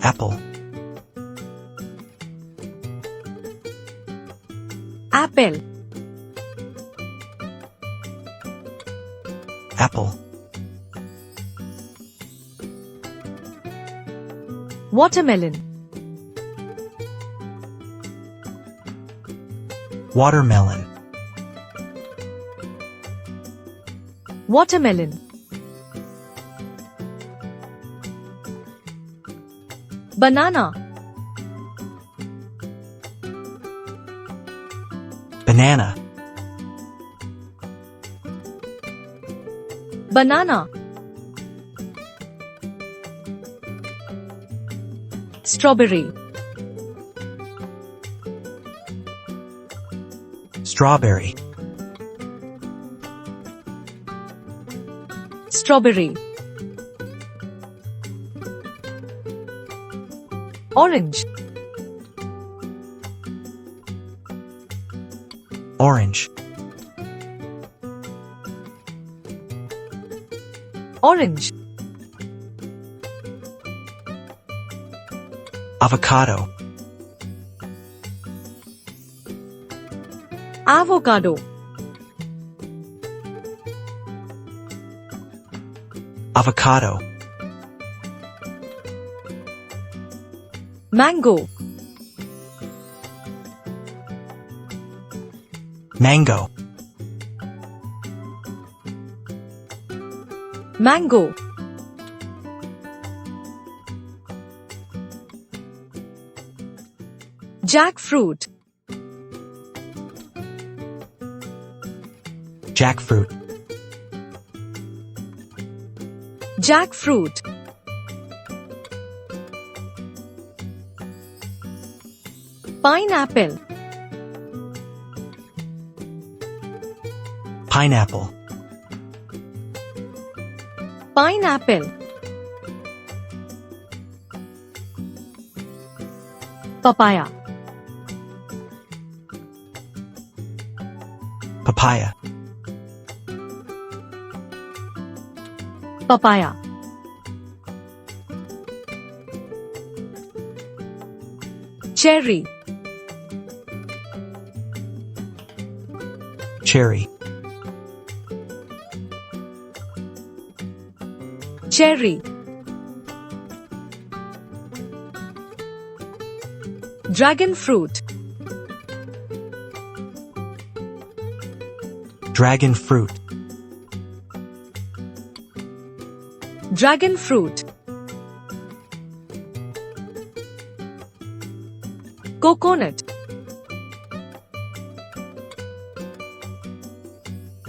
Apple. Apple. Apple. Watermelon. Watermelon. Watermelon. Banana. Banana. Banana. Strawberry. Strawberry. Strawberry. Orange. Orange. Orange. Avocado. Avocado. Avocado. Mango. Mango. Mango. Jackfruit. Jackfruit. Jackfruit. Pineapple. Pineapple. Pineapple. Papaya. Papaya. Papaya. Cherry. Cherry. Cherry. Dragon fruit. Dragon fruit. Dragon fruit. Coconut.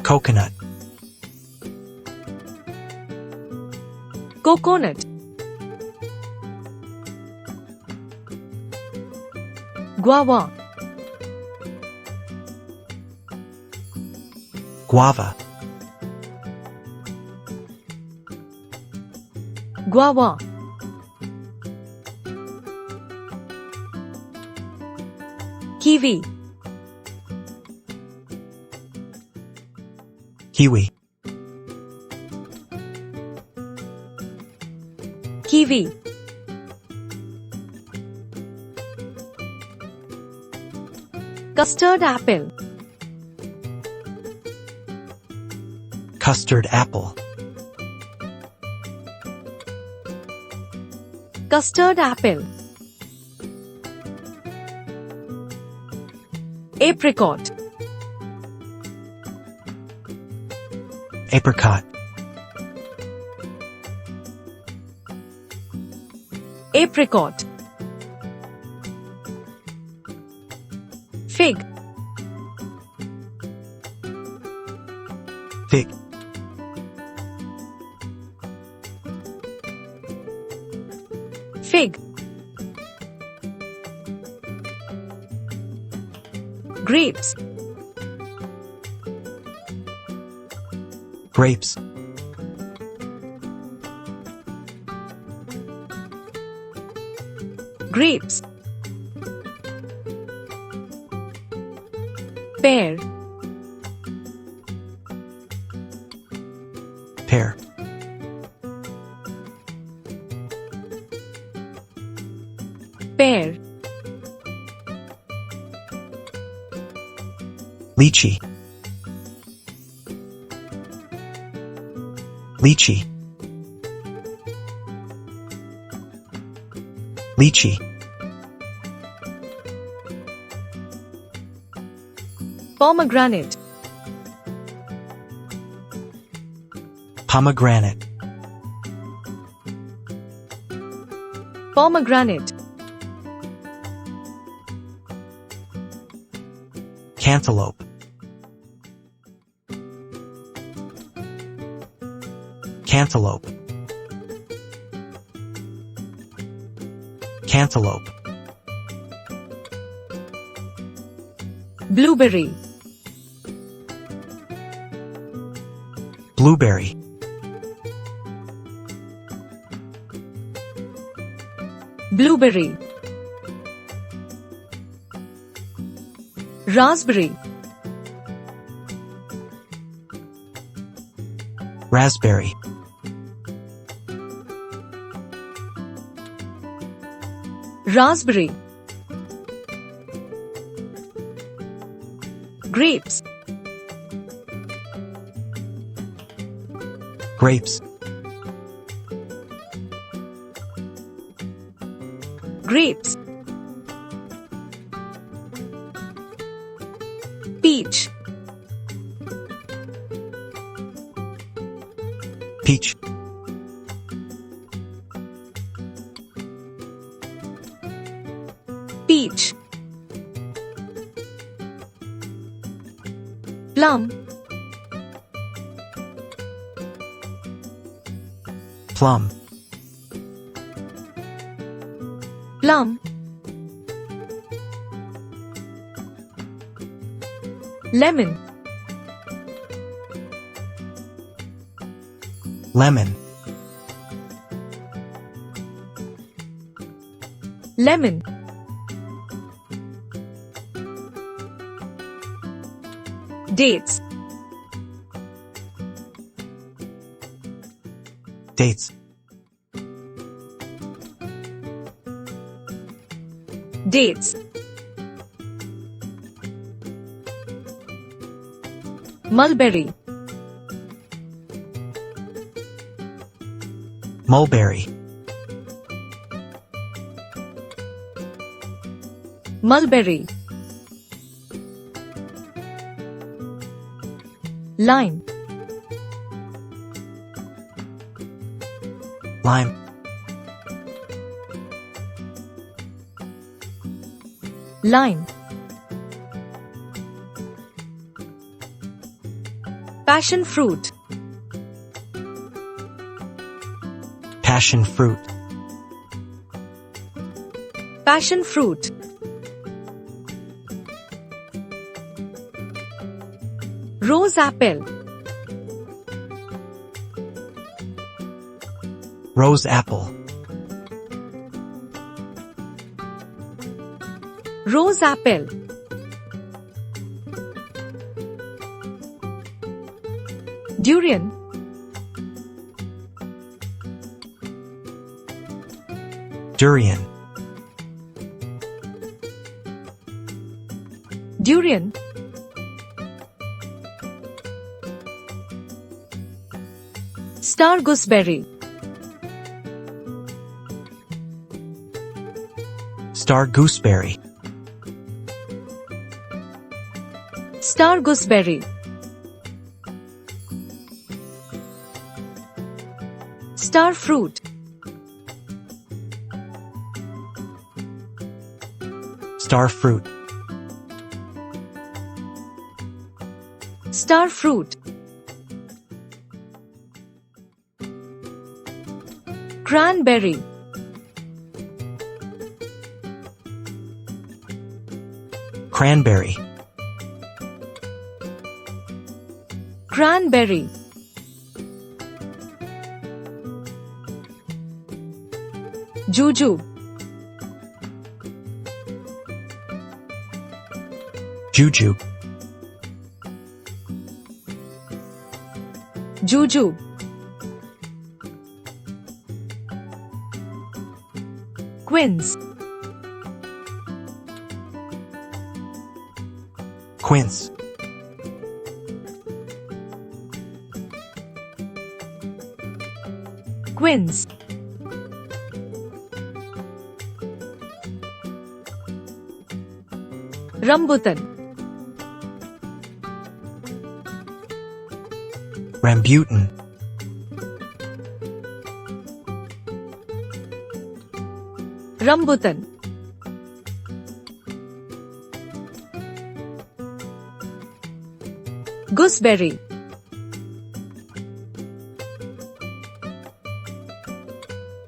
Coconut. Coconut. Guava. Guava. Guava. Kiwi. Kiwi. Kiwi. Custard apple. Custard apple. Custard apple. Apricot. Apricot. Apricot. Fig. Fig. Fig. Grapes. Grapes. Grapes. Pear. Pear. pear, lychee, lychee, lychee, pomegranate, pomegranate, pomegranate, cantaloupe, cantaloupe, cantaloupe, blueberry, blueberry, blueberry, raspberry, raspberry, raspberry, grapes, grapes, grapes, peach, peach, peach, plum, plum, plum, lemon, lemon, lemon, dates, dates, dates, mulberry, mulberry, mulberry, lime, lime, lime, passion fruit, passion fruit, passion fruit, rose apple, rose apple, rose apple, durian, durian, durian, star gooseberry, star gooseberry, star gooseberry, star fruit, star fruit, star fruit, cranberry, cranberry, cranberry, jujube, jujube, jujube, quince, Quince. Quince. Rambutan. Rambutan. Rambutan. Gooseberry.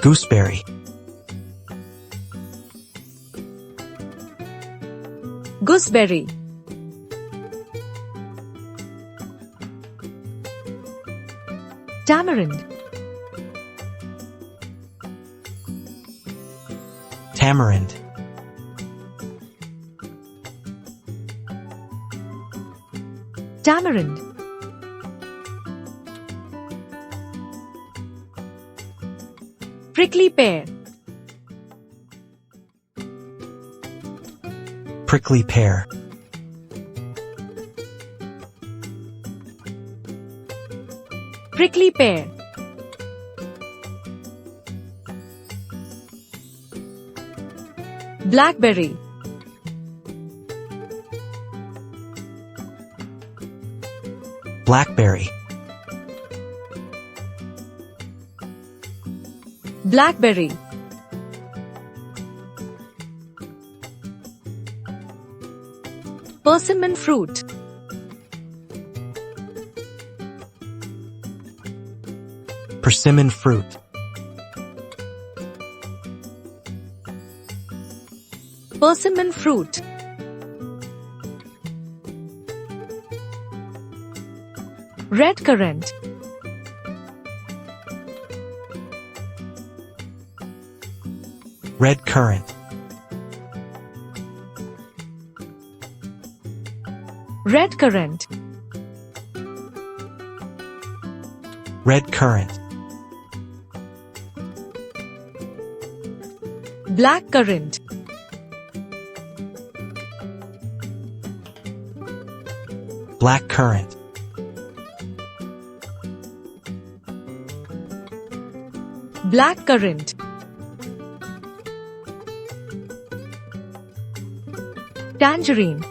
Gooseberry. Gooseberry. Tamarind. Tamarind. Tamarind. Prickly pear. Prickly pear. Prickly pear. Blackberry. Blackberry. Blackberry. Persimmon fruit. Persimmon fruit. Persimmon fruit. Red currant. Red currant. Red currant. Red currant. Black currant. Black currant. Black currant. Tangerine.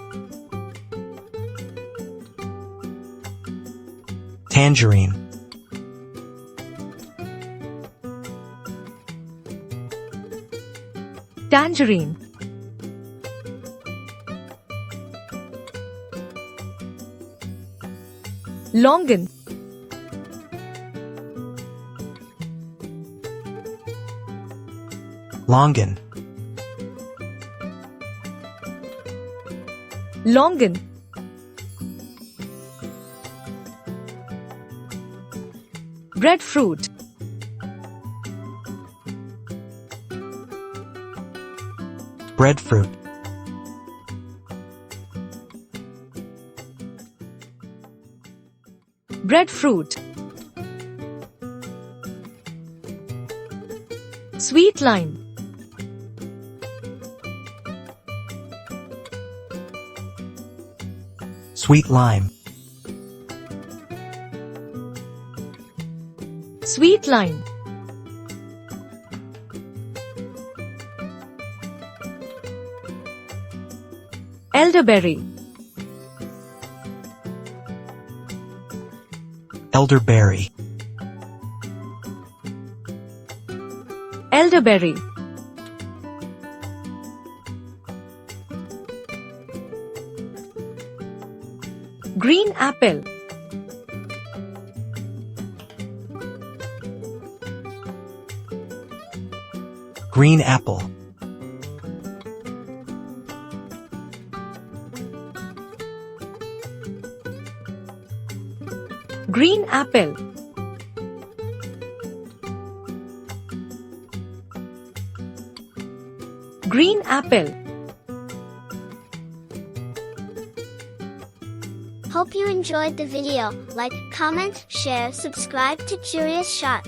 Tangerine. Tangerine. Longan. Longan. Longan. Breadfruit. Breadfruit. Breadfruit. Sweet lime. Sweet lime. Sweet lime. Elderberry. Elderberry. Elderberry. Green apple. Green apple. Green apple. Green apple. Hope you enjoyed the video. Like, comment, share, subscribe to Curious Shot.